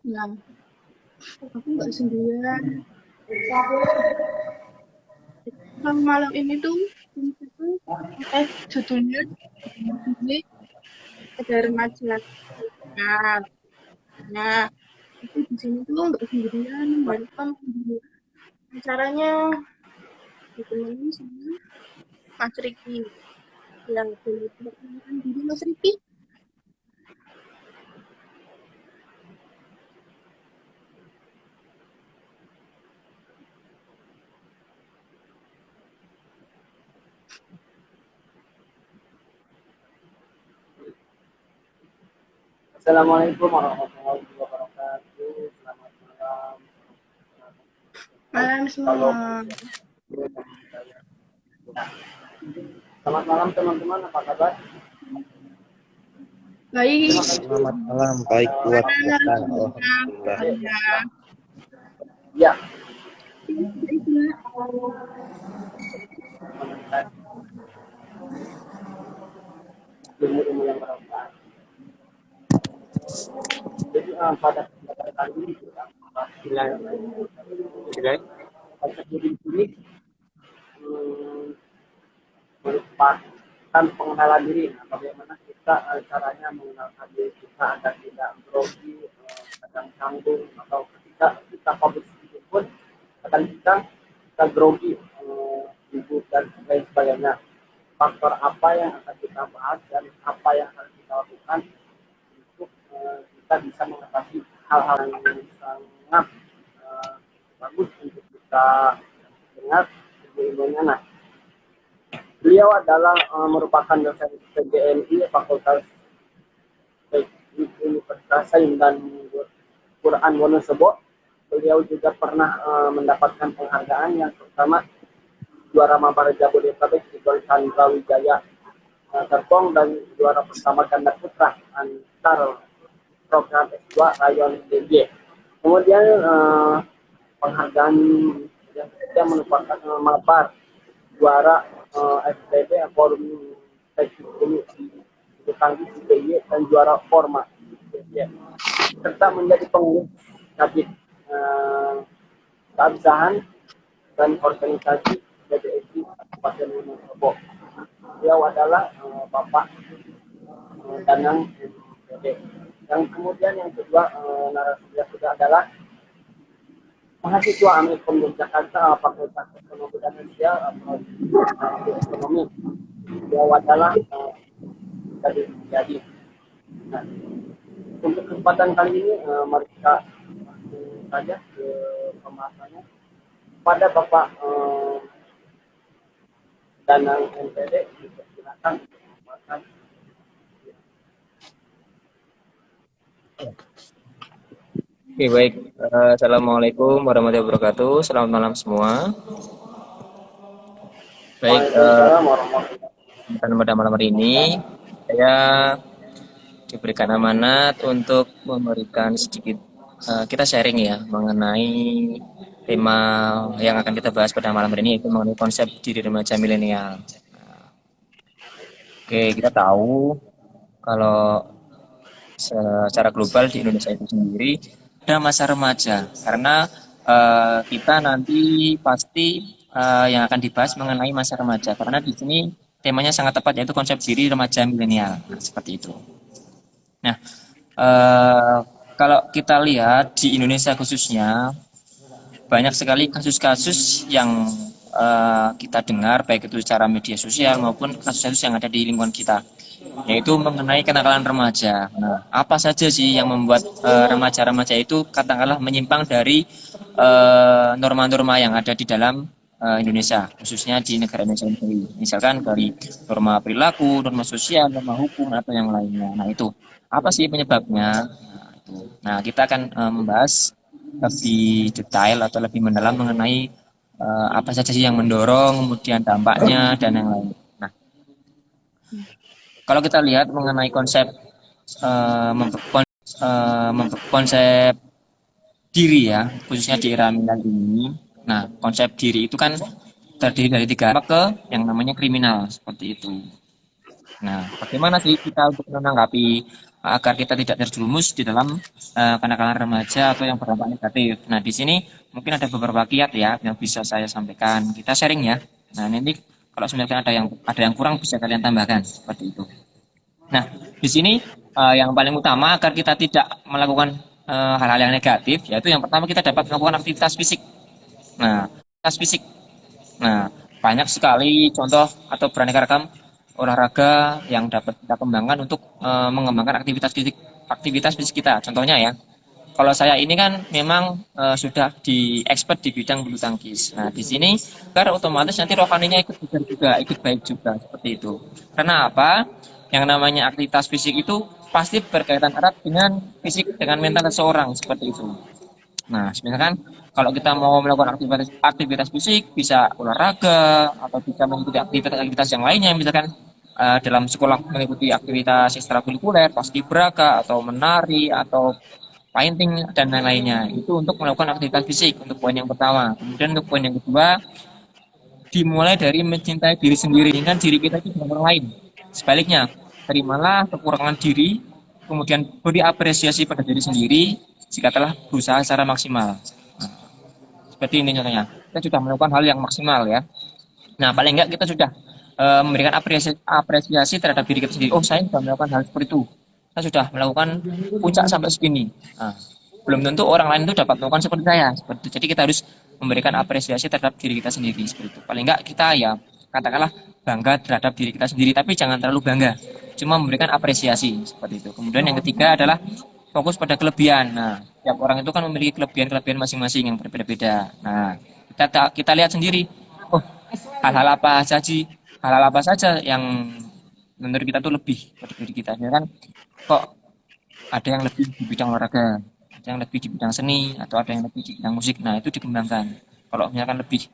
Nah, aku nggak sendirian. Kalau malam ini tuh itu judulnya ini ada remaja. Nah, nah, aku di sini tuh nggak sendirian, welcome di acaranya ditemenin sama Mas Riki. Yang boleh perkenalkan diri Mas Riki. Assalamualaikum warahmatullahi wabarakatuh. Selamat malam. Malam Kalau semua. selamat malam teman-teman, apa kabar? Baik, Terima kasih. Selamat malam, baik kuat mana puasa, narasumbernya? alhamdulillah. Saya. Ya, Baik, Mbak. ilmu-ilmu yang bermanfaat. Jadi pada kesempatan kali ini kita pada diri ini merupakan pengenalan diri. Nah, bagaimana kita caranya mengenalkan diri kita agar tidak grogi, kadang canggung, atau ketika kita publik sedikit pun kadang kita grogi, ribut dan lain sebagainya. Faktor apa yang akan kita bahas dan apa yang akan kita lakukan untuk kita bisa mengatasi hal-hal yang sangat bagus untuk kita dengar ilmu-ilmunya. Nah, beliau adalah merupakan dosen PGMI Fakultas Teknik Universitas Sains dan Quran Wonosobo. Beliau juga pernah mendapatkan penghargaan yang pertama juara Mabar Jabodetabek di Chandra Wijaya Serpong dan juara pertama ganda putra antar program S2 Rayon DG. Kemudian penghargaan yang ketiga merupakan Mabar juara FTB Forum Teknik di Tangki CPY dan juara Forma serta menjadi pengurus Kadit keabsahan dan organisasi BDSI Kabupaten Wonosobo. Beliau adalah Bapak Danang MPD. Yang kemudian yang kedua narasumber kita adalah mahasiswa Amikom Yogyakarta Fakultas Ekonomi dan Sosial Ekonomi. Beliau adalah jadi. Nah, untuk kesempatan kali ini mari kita saja ke pembahasannya pada Bapak Danang MPD. Silakan. Oke, baik. Assalamualaikum warahmatullahi wabarakatuh. Selamat malam semua. Baik, pada malam hari ini saya diberikan amanat untuk memberikan sedikit kita sharing ya mengenai tema yang akan kita bahas pada malam hari ini, yaitu mengenai konsep diri remaja milenial. Oke, kita tahu kalau secara global di Indonesia itu sendiri ada masa remaja, karena kita nanti pasti yang akan dibahas mengenai masa remaja, karena di sini temanya sangat tepat, yaitu konsep diri remaja milenial. Nah, seperti itu. Nah, kalau kita lihat di Indonesia khususnya banyak sekali kasus-kasus yang kita dengar, baik itu secara media sosial maupun kasus-kasus yang ada di lingkungan kita, yaitu mengenai kenakalan remaja. Nah, apa saja sih yang membuat remaja-remaja itu katakanlah menyimpang dari norma-norma yang ada di dalam Indonesia, khususnya di negara Indonesia sendiri. Misalkan dari norma perilaku, norma sosial, norma hukum, atau yang lainnya. Nah, itu apa sih penyebabnya? Nah, kita akan membahas lebih detail atau lebih mendalam mengenai apa saja sih yang mendorong, kemudian dampaknya, dan yang lain. Nah, kalau kita lihat mengenai konsep konsep diri ya, khususnya di era milenial ini. Nah, konsep diri itu kan terdiri dari tiga ke yang namanya kriminal seperti itu. Nah, bagaimana sih kita untuk menanggapi agar kita tidak terjerumus di dalam kenakalan remaja atau yang berdampak negatif. Nah, di sini mungkin ada beberapa kiat ya yang bisa saya sampaikan. Kita sharing ya. Nah, nanti kalau misalkan ada yang kurang bisa kalian tambahkan seperti itu. Nah, di sini yang paling utama agar kita tidak melakukan hal-hal yang negatif, yaitu yang pertama kita dapat melakukan aktivitas fisik. Nah, aktivitas fisik. Nah, banyak sekali contoh atau beraneka ragam olahraga yang dapat kita kembangkan untuk mengembangkan aktivitas fisik kita. Contohnya ya, kalau saya ini kan memang sudah di expert di bidang bulu tangkis. Nah, di sini kan otomatis nanti rohaninya ikut bugar juga, ikut baik juga seperti itu. Karena apa? Yang namanya aktivitas fisik itu pasti berkaitan erat dengan fisik dengan mental seseorang seperti itu. Nah, misalkan kalau kita mau melakukan aktivitas fisik, bisa olahraga atau bisa mengikuti aktivitas-aktivitas yang lainnya, misalkan dalam sekolah mengikuti aktivitas ekstrakurikuler, paskibraka atau menari atau painting dan lain-lainnya. Itu untuk melakukan aktivitas fisik untuk poin yang pertama. Kemudian untuk poin yang kedua, dimulai dari mencintai diri sendiri dengan diri kita itu dengan orang lain. Sebaliknya, terimalah kekurangan diri, kemudian beri apresiasi pada diri sendiri jika telah berusaha secara maksimal. Nah, seperti ini contohnya. Kita sudah melakukan hal yang maksimal ya. Nah, paling enggak kita sudah memberikan apresiasi terhadap diri kita sendiri. Oh, saya sudah melakukan hal seperti itu. Saya sudah melakukan puncak sampai segini. Nah, belum tentu orang lain itu dapat melakukan seperti saya. Seperti itu. Jadi kita harus memberikan apresiasi terhadap diri kita sendiri seperti itu. Paling enggak kita ya katakanlah bangga terhadap diri kita sendiri, tapi jangan terlalu bangga. Cuma memberikan apresiasi seperti itu. Kemudian yang ketiga adalah fokus pada kelebihan. Nah, tiap orang itu kan memiliki kelebihan-kelebihan masing-masing yang berbeda-beda. Nah, kita lihat sendiri. Oh, hal-hal apa saja yang menurut kita tuh lebih pada diri kita. Ya kan, kok ada yang lebih di bidang olahraga, ada yang lebih di bidang seni, atau ada yang lebih di bidang musik. Nah, itu dikembangkan. Kalau misalkan lebih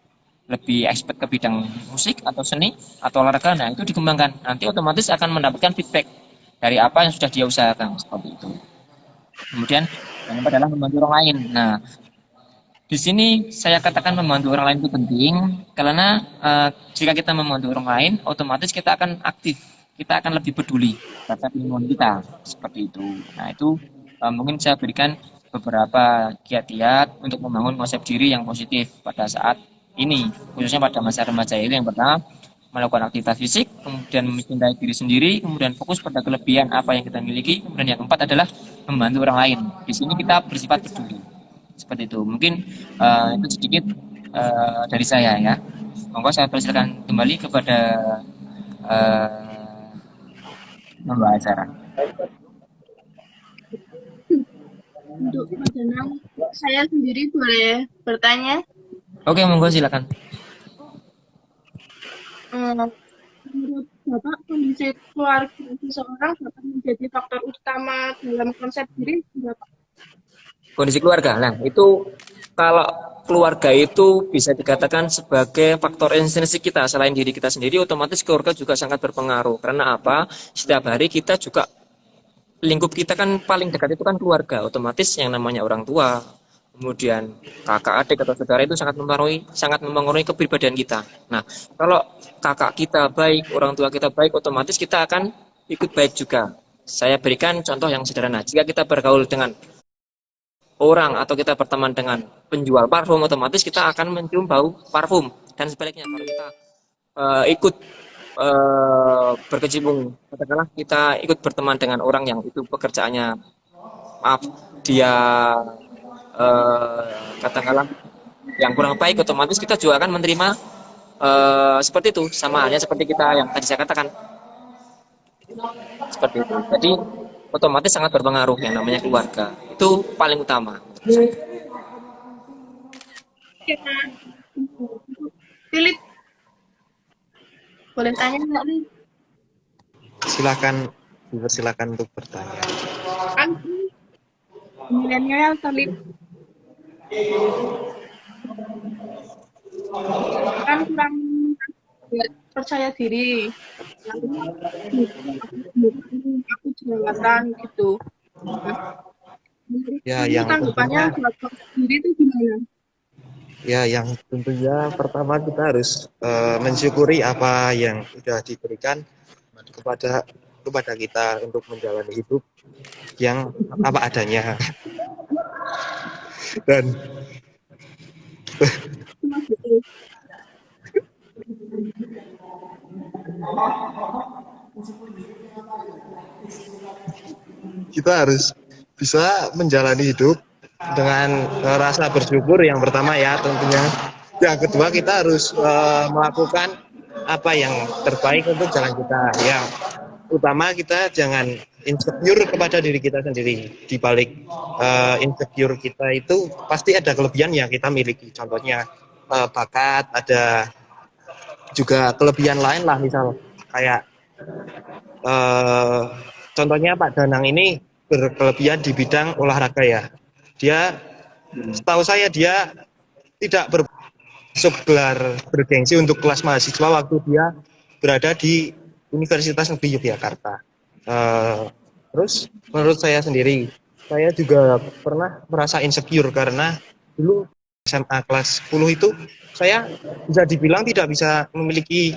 lebih expert ke bidang musik atau seni atau olahraga, nah itu dikembangkan. Nanti otomatis akan mendapatkan feedback dari apa yang sudah dia usahakan seperti itu. Kemudian yang kedua adalah membantu orang lain. Nah, di sini saya katakan membantu orang lain itu penting karena jika kita membantu orang lain, otomatis kita akan aktif, kita akan lebih peduli terhadap lingkungan kita seperti itu. Nah, itu mungkin saya berikan beberapa kiat-kiat untuk membangun konsep diri yang positif pada saat ini, khususnya pada masa remaja itu. Yang pertama, melakukan aktivitas fisik, kemudian mencintai diri sendiri, kemudian fokus pada kelebihan apa yang kita miliki, kemudian yang keempat adalah membantu orang lain. Di sini kita bersifat peduli. Seperti itu. Mungkin itu sedikit dari saya ya. Monggo saya persilakan kembali kepada membawa acara. Untuk Mas Danang, saya sendiri boleh bertanya? Oke, monggo silakan. Menurut Bapak, kondisi keluarga seseorang dapat menjadi faktor utama dalam konsep diri Bapak? Kondisi keluarga. Nah, itu kalau keluarga itu bisa dikatakan sebagai faktor esensi kita. Selain diri kita sendiri, otomatis keluarga juga sangat berpengaruh. Karena apa? Setiap hari kita juga, lingkup kita kan paling dekat itu kan keluarga. Otomatis yang namanya orang tua, kemudian kakak, adik, atau saudara itu sangat mempengaruhi kepribadian kita. Nah, kalau kakak kita baik, orang tua kita baik, otomatis kita akan ikut baik juga. Saya berikan contoh yang sederhana. Jika kita bergaul dengan orang atau kita berteman dengan penjual parfum, otomatis kita akan mencium bau parfum. Dan sebaliknya, kalau kita ikut berkecimpung, katakanlah kita ikut berteman dengan orang yang itu pekerjaannya, maaf, dia katakanlah yang kurang baik, otomatis kita juga akan menerima seperti itu. Sama halnya seperti kita yang tadi saya katakan seperti itu. Jadi otomatis sangat berpengaruh yang namanya keluarga. Itu paling utama. Philip, boleh tanya nggak nih? Silakan untuk bertanya. Kan milenial Philip kan kurang percaya diri, aku jelalatan gitu. Ya, yang tanggapannya buat diri itu gimana? Ya, yang tentunya pertama kita harus mensyukuri apa yang sudah diberikan kepada kepada kita untuk menjalani hidup yang apa adanya. Dan Cuma gitu. kita harus bisa menjalani hidup dengan rasa bersyukur yang pertama ya tentunya. Yang kedua kita harus melakukan apa yang terbaik untuk jalan kita. Yang utama kita jangan insecure kepada diri kita sendiri. Di balik insecure kita itu pasti ada kelebihan yang kita miliki. Contohnya bakat, ada juga kelebihan lain lah, misal kayak contohnya Pak Danang ini berkelebihan di bidang olahraga ya. Dia, setahu saya dia tidak masuk gelar bergengsi untuk kelas mahasiswa waktu dia berada di Universitas Negeri Yogyakarta. Terus menurut saya sendiri, saya juga pernah merasa insecure karena dulu SMA kelas 10 itu saya bisa dibilang tidak bisa memiliki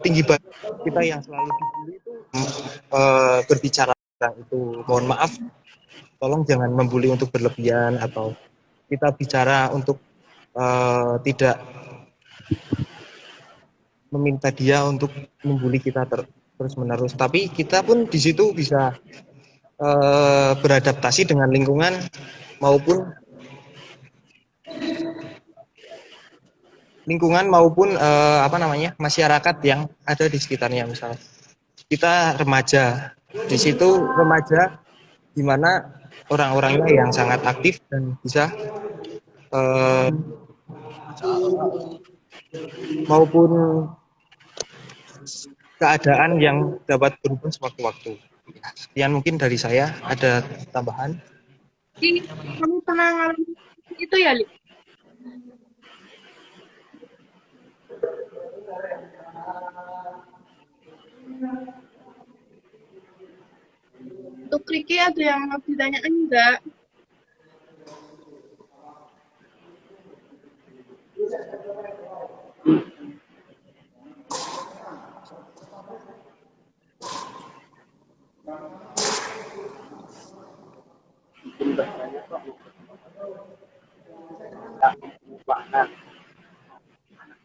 tinggi badan. Kita yang selalu dibully itu berbicara tentang itu, mohon maaf, tolong jangan membuli untuk berlebihan, atau kita bicara untuk tidak meminta dia untuk membuli kita terus-menerus. Tapi kita pun di situ bisa beradaptasi dengan lingkungan maupun masyarakat yang ada di sekitarnya. Misal kita remaja, di situ remaja di mana orang-orangnya yang sangat aktif dan bisa maupun keadaan yang dapat berubah sewaktu-waktu. Sekian mungkin dari saya. Ada tambahan? Ini kamu pernah ngalamin itu ya, Li? Untuk Riki ada yang mau ditanyakan enggak?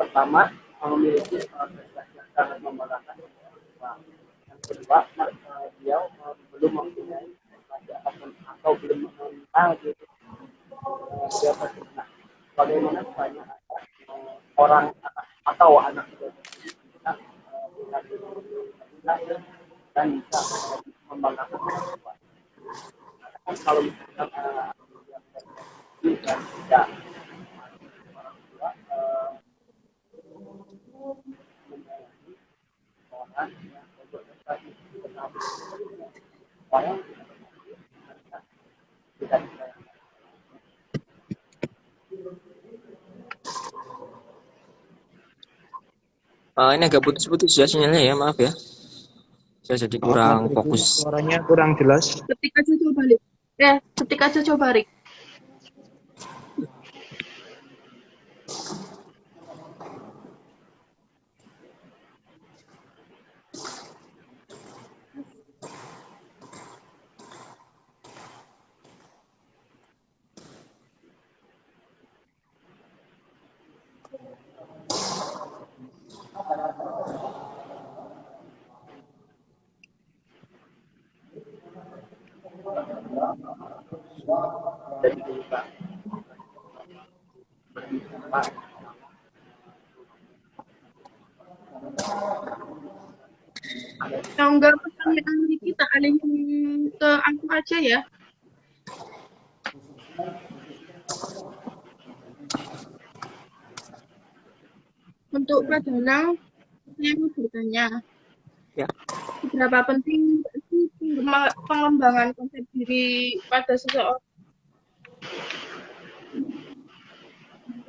Pertama, memiliki prestasi yang sangat membanggakan. Yang kedua, dia belum mempunyai prestasi atau belum mengenal gitu. Dia pasti nah, bagaimana banyak orang atau anak bisa dan bisa membanggakan orang tua. Kalau misalkan dan tidak orang tua menjadi orang yang berprestasi orang tidak Ini agak putus-putus ya sinyalnya ya, maaf ya. Saya jadi kurang fokus. Suaranya kurang jelas. Ketik aja coba, Li. Ketik aja coba, Rik. jadi bisa Kalau enggak pertanyaan Riki, tak alihin ke aku aja ya. Untuk Pak Danang, saya mau bertanya. Ya. Seberapa penting sih pengembangan konsep diri pada seseorang?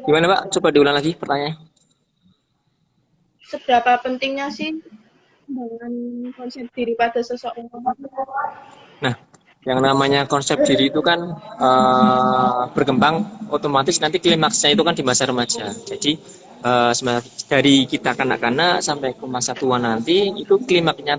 Gimana Pak? Coba diulang lagi pertanyaannya. Seberapa pentingnya sih pengembangan konsep diri pada seseorang? Nah, yang namanya konsep diri itu kan berkembang otomatis nanti klimaksnya itu kan di masa remaja. Jadi dari kita kanak-kanak sampai ke masa tua nanti itu klimaknya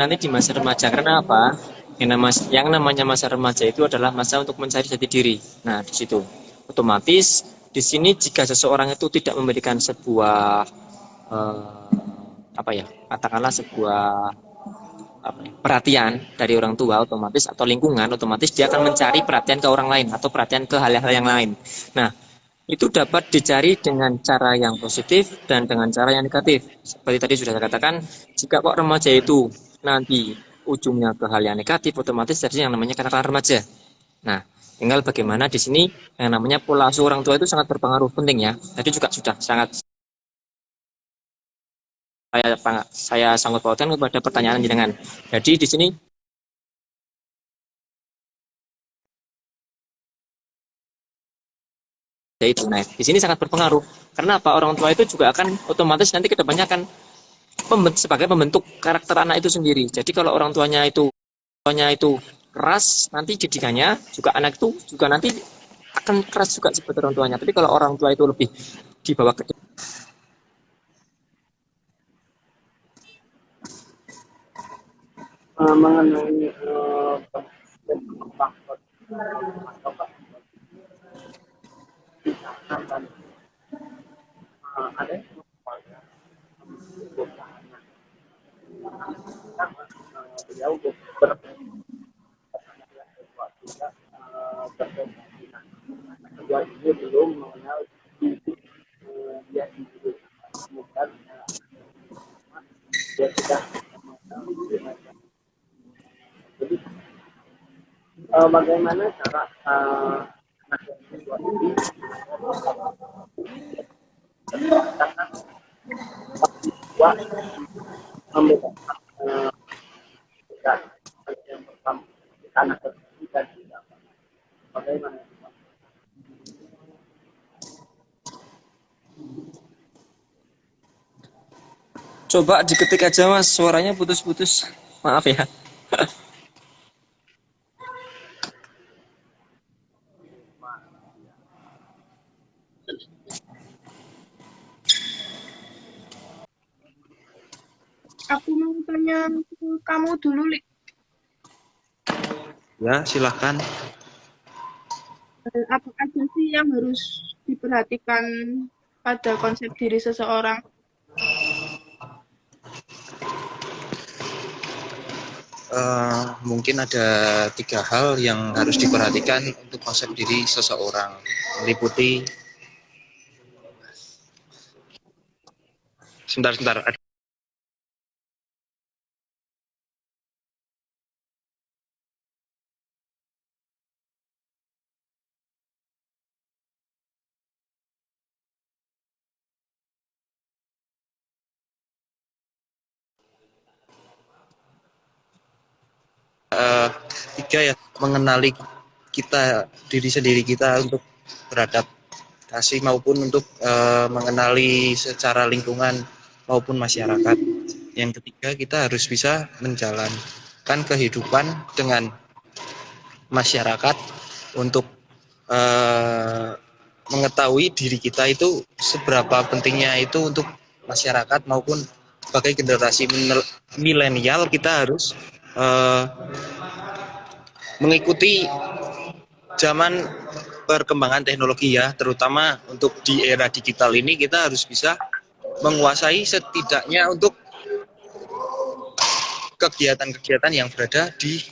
nanti di masa remaja. Karena apa? Yang namanya masa remaja itu adalah masa untuk mencari jati diri. Nah, di situ otomatis di sini jika seseorang itu tidak memberikan sebuah apa ya, katakanlah sebuah perhatian dari orang tua otomatis atau lingkungan, otomatis dia akan mencari perhatian ke orang lain atau perhatian ke hal-hal yang lain. Nah, itu dapat dicari dengan cara yang positif dan dengan cara yang negatif. Seperti tadi sudah saya katakan, jika kok remaja itu nanti ujungnya ke hal yang negatif, otomatis jadi yang namanya kenakalan remaja. Nah, tinggal bagaimana di sini yang namanya pola asuh orang tua itu sangat berpengaruh, penting ya. Tadi juga sudah sangat saya sangkut pautkan kepada pertanyaan jenengan. Jadi di sini ya itu, nah di sini sangat berpengaruh. Karena apa? Orang tua itu juga akan otomatis nanti kedepannya akan sebagai pembentuk karakter anak itu sendiri. Jadi kalau orang tuanya itu keras, nanti didikannya juga anak itu juga nanti akan keras juga seperti orang tuanya. Tapi kalau orang tua itu lebih dibawa ke mengenai faktor atau misalkan ada yang beliau kedua ini belum mengenal dia sendiri, bukan dia sudah mengenal dirinya. Jadi bagaimana cara anak yang kedua ini dua membedakan dan yang pertama anak tersebut dan tidak bagaimana. coba diketik aja mas, suaranya putus-putus. Maaf ya. Aku mau tanya ke kamu dulu, Lik. Ya, silahkan. Apa aja sih yang harus diperhatikan pada konsep diri seseorang? Mungkin ada 3 hal yang harus diperhatikan untuk konsep diri seseorang, meliputi sebentar. Tiga ya, mengenali kita, diri sendiri kita untuk beradaptasi maupun untuk mengenali secara lingkungan maupun masyarakat. Yang ketiga, kita harus bisa menjalankan kehidupan dengan masyarakat untuk mengetahui diri kita itu seberapa pentingnya itu untuk masyarakat maupun sebagai generasi milenial. Kita harus mengikuti zaman perkembangan teknologi ya, terutama untuk di era digital ini kita harus bisa menguasai setidaknya untuk kegiatan-kegiatan yang berada di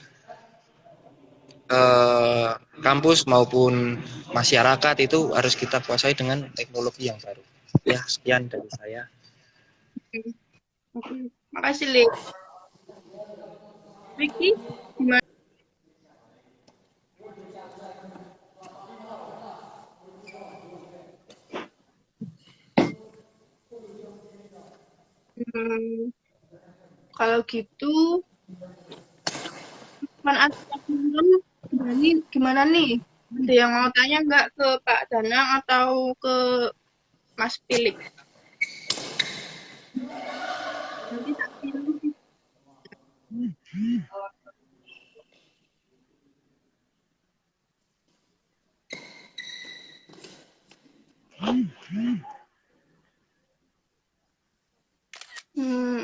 kampus maupun masyarakat itu harus kita kuasai dengan teknologi yang baru. Ya, sekian dari saya. Oke, makasih, Lik. Vicky, gimana? Kalau gitu, manfaat film gimana nih? Ada yang mau tanya nggak ke Pak Danang atau ke Mas Pilik? Nanti tak pilih.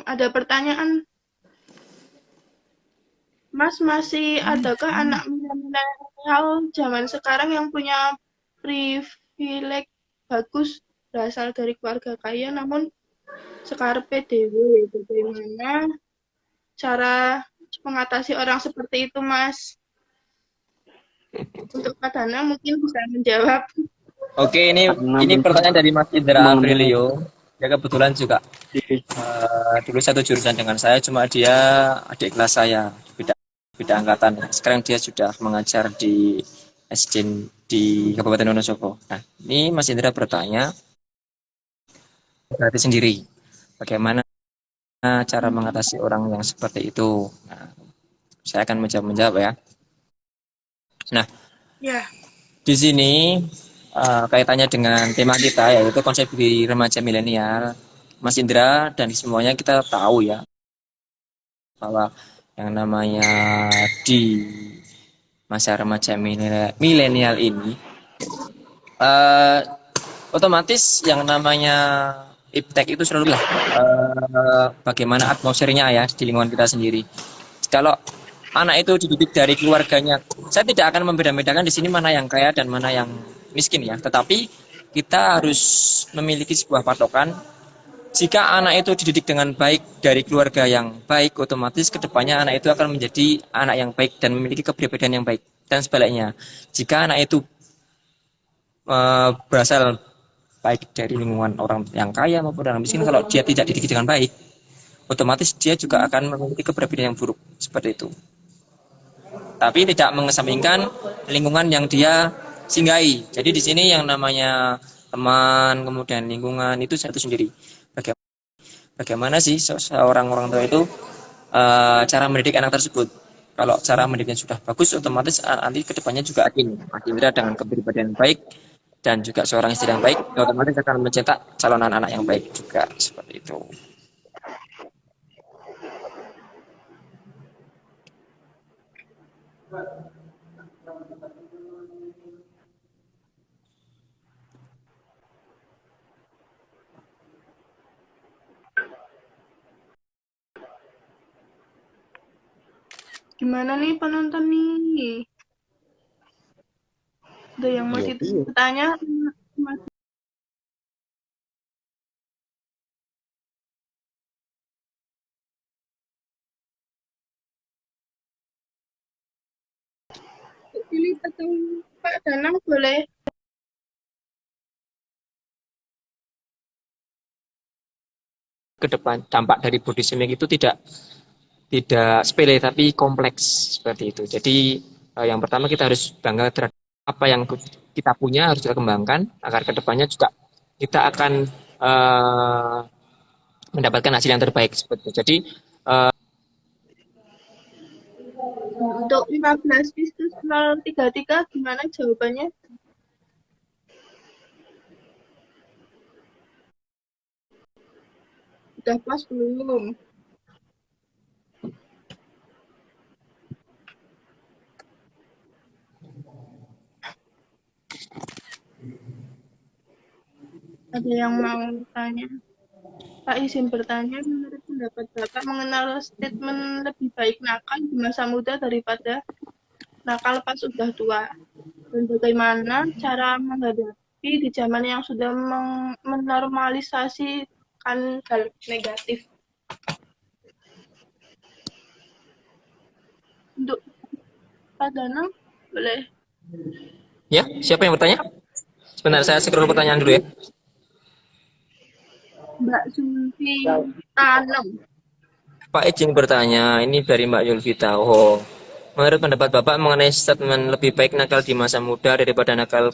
Ada pertanyaan, Mas, masih adakah anak milenial zaman sekarang yang punya privilege bagus berasal dari keluarga kaya namun sekarang PDW? Bagaimana cara mengatasi orang seperti itu, Mas? Untuk Kak Danang mungkin bisa menjawab. Oke, ini Karena pertanyaan dari Mas Indra mengenai Aprilio. Ya kebetulan juga dulu satu jurusan dengan saya, cuma dia adik kelas saya, beda angkatan. Sekarang dia sudah mengajar di SD di Kabupaten Wonosobo. Nah, ini Mas Indra bertanya, berarti sendiri, bagaimana cara mengatasi orang yang seperti itu? Nah, saya akan menjawab ya. Nah, Ya, di sini kaitannya dengan tema kita yaitu konsep di remaja milenial. Mas Indra dan semuanya kita tahu ya bahwa yang namanya di masa remaja milenial ini eh, otomatis yang namanya iptek itu selalu lah bagaimana atmosfernya ya di lingkungan kita sendiri. Kalau anak itu dididik dari keluarganya, saya tidak akan membeda-bedakan di sini mana yang kaya dan mana yang miskin ya. Tetapi kita harus memiliki sebuah patokan. Jika anak itu dididik dengan baik dari keluarga yang baik, otomatis kedepannya anak itu akan menjadi anak yang baik dan memiliki kepribadian yang baik. Dan sebaliknya, jika anak itu berasal baik dari lingkungan orang yang kaya maupun orang miskin, kalau dia tidak dididik dengan baik, otomatis dia juga akan memiliki kepribadian yang buruk seperti itu. Tapi tidak mengesampingkan lingkungan yang dia singgahi. Jadi di sini yang namanya teman, kemudian lingkungan itu satu sendiri. Bagaimana sih seorang orang tua itu cara mendidik anak tersebut? Kalau cara mendidiknya sudah bagus, otomatis nanti kedepannya juga akan dengan kepribadian baik dan juga seorang istri yang baik, otomatis akan mencetak calon anak yang baik juga seperti itu. gimana nih penonton nih? Ada yang masih bertanya? Pilih atau Pak Danang boleh. Ke depan dampak dari body shaming itu tidak sepele tapi kompleks seperti itu. Jadi yang pertama kita harus bangga terhadap apa yang kita punya, harus kita kembangkan agar kedepannya juga kita akan mendapatkan hasil yang terbaik seperti itu. Jadi Untuk 15 Pistus 033 gimana jawabannya? Udah pas belum? Ada yang mau tanya? Pak izin bertanya, menurut pendapat Bapak mengenal statement lebih baik nakal di masa muda daripada nakal pas sudah tua? Dan bagaimana cara menghadapi di zaman yang sudah menormalisasikan hal negatif? Untuk Pak Danang, boleh? ya, siapa yang bertanya? Sebentar, saya scroll pertanyaan dulu ya. Mbak Zulfi Tanem. Pak izin bertanya, ini dari Mbak Yulvita. Oh, menurut pendapat Bapak mengenai statement lebih baik nakal di masa muda daripada nakal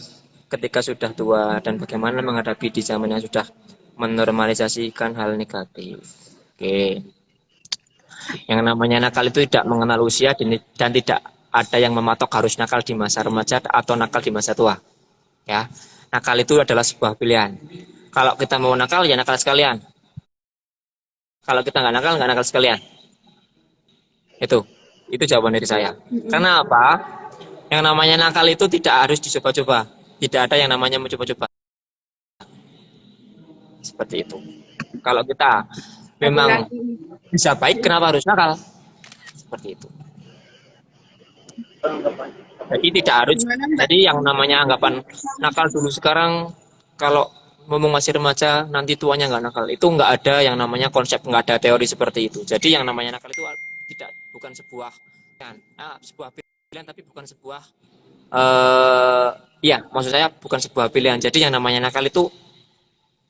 ketika sudah tua, dan bagaimana menghadapi di zaman yang sudah menormalisasikan hal negatif. Oke, yang namanya nakal itu tidak mengenal usia dan tidak ada yang mematok harus nakal di masa remaja atau nakal di masa tua. Ya, nakal itu adalah sebuah pilihan. Kalau kita mau nakal, ya nakal sekalian. Kalau kita nggak nakal sekalian. Itu jawaban dari saya. Karena apa? Yang namanya nakal itu tidak harus dicoba-coba. Tidak ada yang namanya mencoba-coba. Seperti itu. Kalau kita memang laki-laki. bisa baik, kenapa harus nakal? Seperti itu. Jadi tidak harus. Gimana Mbak? Jadi yang namanya anggapan nakal dulu sekarang, kalau ngomong masih remaja nanti tuanya nggak nakal, itu nggak ada yang namanya konsep, nggak ada teori seperti itu. Jadi yang namanya nakal itu bukan sebuah sebuah pilihan, tapi bukan sebuah ya maksud saya bukan sebuah pilihan. Jadi yang namanya nakal itu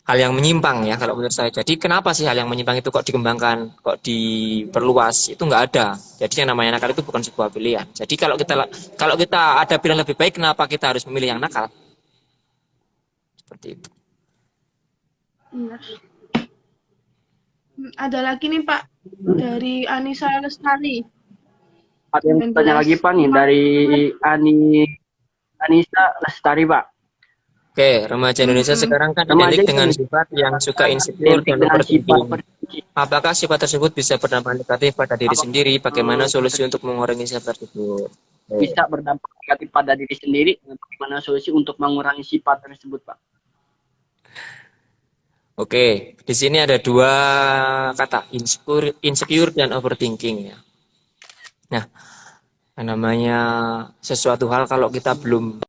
hal yang menyimpang ya kalau menurut saya. Jadi kenapa sih hal yang menyimpang itu kok dikembangkan, kok diperluas? Itu nggak ada. Jadi yang namanya nakal itu bukan sebuah pilihan. Jadi kalau kita ada pilihan lebih baik, kenapa kita harus memilih yang nakal? Seperti itu. Benar. Ada lagi nih Pak dari Anissa Lestari. Ada yang tanya lagi Pak nih dari Anissa Lestari Pak. Oke, remaja Indonesia sekarang kan identik dengan sifat yang suka insecure dan overthinking. Apakah sifat tersebut bisa berdampak negatif pada diri sendiri? Bagaimana solusi untuk mengurangi sifat tersebut? Bisa berdampak negatif pada diri sendiri. Bagaimana solusi untuk mengurangi sifat tersebut, Pak? Oke, di sini ada dua kata, insecure dan overthinking ya. Nah, namanya sesuatu hal kalau kita belum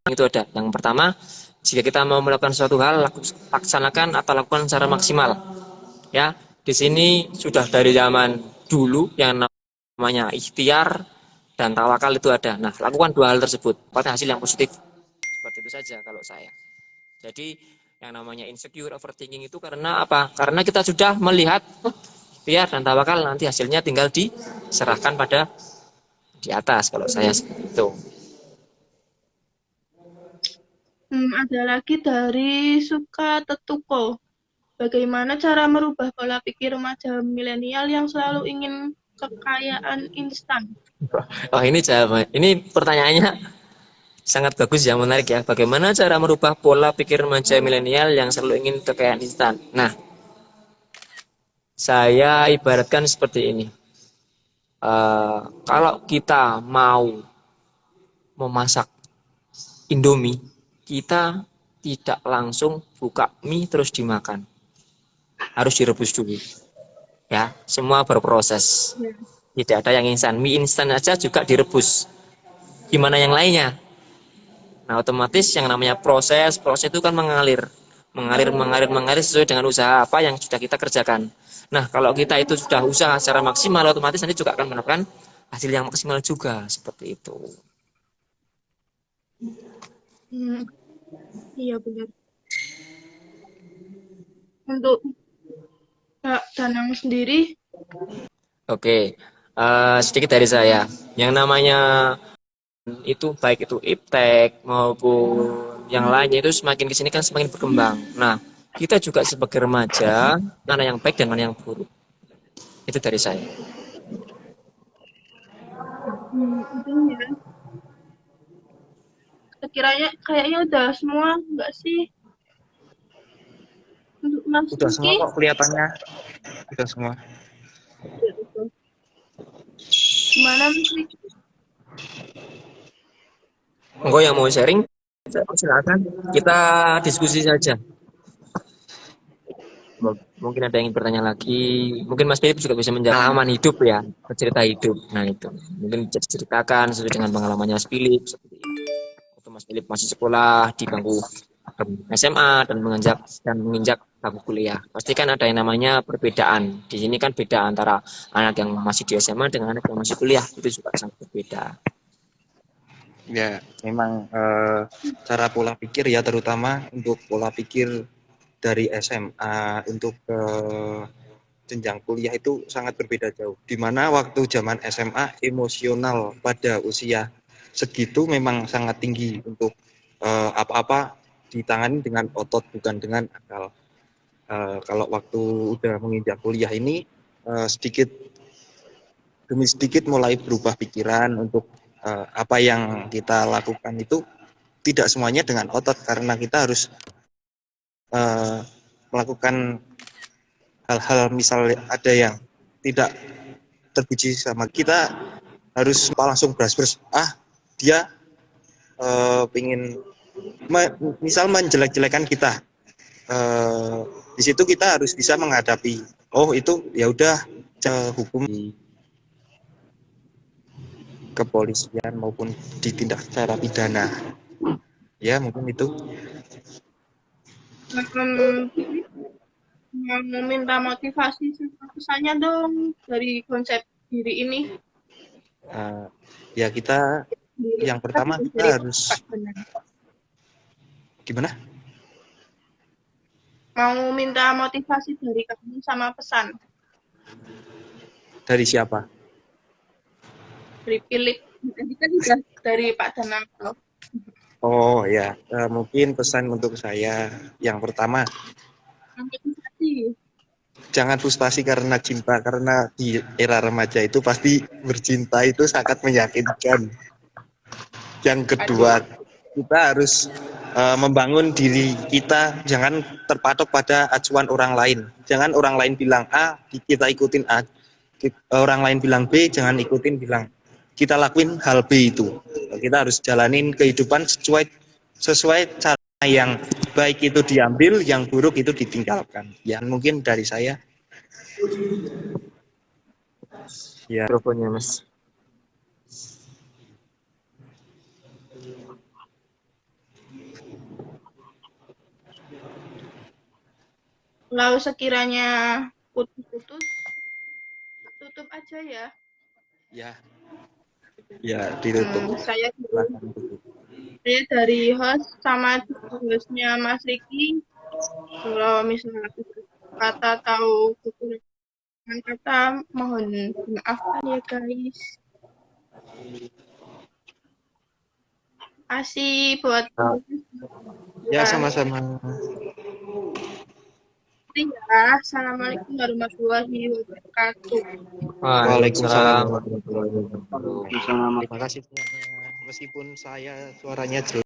itu ada. Yang pertama, jika kita mau melakukan suatu hal, laksanakan atau lakukan secara maksimal. Ya, di sini sudah dari zaman dulu yang namanya ikhtiar dan tawakal itu ada. Nah, lakukan dua hal tersebut pada hasil yang positif. Seperti itu saja kalau saya. Jadi yang namanya insecure, overthinking itu karena apa? Karena kita sudah melihat ikhtiar dan tawakal, nanti hasilnya tinggal diserahkan pada di atas kalau saya seperti itu. Ada lagi dari Suka Tetuko. Bagaimana cara merubah pola pikir remaja milenial yang selalu ingin kekayaan instan? Oh, ini pertanyaannya sangat bagus ya, menarik ya. Bagaimana cara merubah pola pikir remaja milenial yang selalu ingin kekayaan instan? Nah, saya ibaratkan seperti ini. Kalau kita mau memasak Indomie, kita tidak langsung buka mie terus dimakan. Harus direbus dulu. Ya, semua berproses. Tidak ada yang instan. Mie instan aja juga direbus. Gimana yang lainnya? Nah, otomatis yang namanya proses itu kan mengalir sesuai dengan usaha apa yang sudah kita kerjakan. Nah, kalau kita itu sudah usaha secara maksimal, otomatis nanti juga akan mendapatkan hasil yang maksimal juga, seperti itu. Iya benar. Untuk Kak Danang sendiri? Oke, sedikit dari saya. Yang namanya itu baik itu iptek maupun yang lainnya itu semakin kesini kan semakin berkembang. Nah, kita juga sebagai remaja, mana yang baik dan mana yang buruk. Itu dari saya. Itu ya. Kayaknya udah semua enggak sih? Untuk Mas Udah semua Luki? kok kelihatannya. Udah semua. Gimana Mas Luki? Monggo yang mau sharing, silakan. Kita diskusi saja. Mungkin ada yang bertanya lagi. Mungkin Mas Philip juga bisa menjawab pengalaman hidup ya, cerita hidup. Nah itu mungkin bisa diceritakan sesuai dengan pengalamannya Mas Philip. Seperti itu. Waktu Mas Philip masih sekolah di bangku SMA dan menginjak bangku kuliah. Pasti kan ada yang namanya perbedaan. Di sini kan beda antara anak yang masih di SMA dengan anak yang masih kuliah. Itu juga sangat berbeda. Ya, memang cara pola pikir ya, terutama untuk pola pikir dari SMA untuk ke jenjang kuliah itu sangat berbeda jauh. Dimana waktu zaman SMA emosional pada usia segitu memang sangat tinggi untuk apa-apa ditangani dengan otot bukan dengan akal. Kalau waktu udah menginjak kuliah ini sedikit demi sedikit mulai berubah pikiran untuk apa yang kita lakukan itu tidak semuanya dengan otot, karena kita harus melakukan hal-hal, misal ada yang tidak terpuji sama kita, harus langsung beras dia pingin misal menjelek-jelekan kita, di situ kita harus bisa menghadapi. Oh itu ya udah hukum di kepolisian maupun ditindak secara pidana. Ya mungkin itu. Mau meminta motivasi sama pesannya dong dari konsep diri ini. Ya kita yang pertama kita harus gimana? Mau minta motivasi dari kamu sama pesan Dari siapa? dari Philip. Tadi kan udah dari Pak Danang. Oh ya, mungkin pesan untuk saya yang pertama, Motivasi. jangan frustasi karena cinta, karena di era remaja itu pasti bercinta itu sangat menyakitkan. Yang kedua, kita harus membangun diri kita, jangan terpatok pada acuan orang lain. Jangan orang lain bilang A, kita ikutin A. Orang lain bilang B, jangan ikutin bilang. Kita lakuin hal B itu. Kita harus jalanin kehidupan sesuai cara yang baik itu diambil, yang buruk itu ditinggalkan. Ya mungkin dari saya. Ya, mikrofonnya Mas. Kalau sekiranya putus-putus, tutup aja ya. Ya ditutup. Saya dari host sama hostnya Mas Riki. Kalau misalnya kata atau kekurangan kata, mohon maafkan ya guys. Kasih buat ya sama-sama. ya. Assalamualaikum warahmatullahi wabarakatuh. Waalaikumsalam warahmatullahi wabarakatuh. Terima kasih semuanya. Meskipun saya suaranya jelek.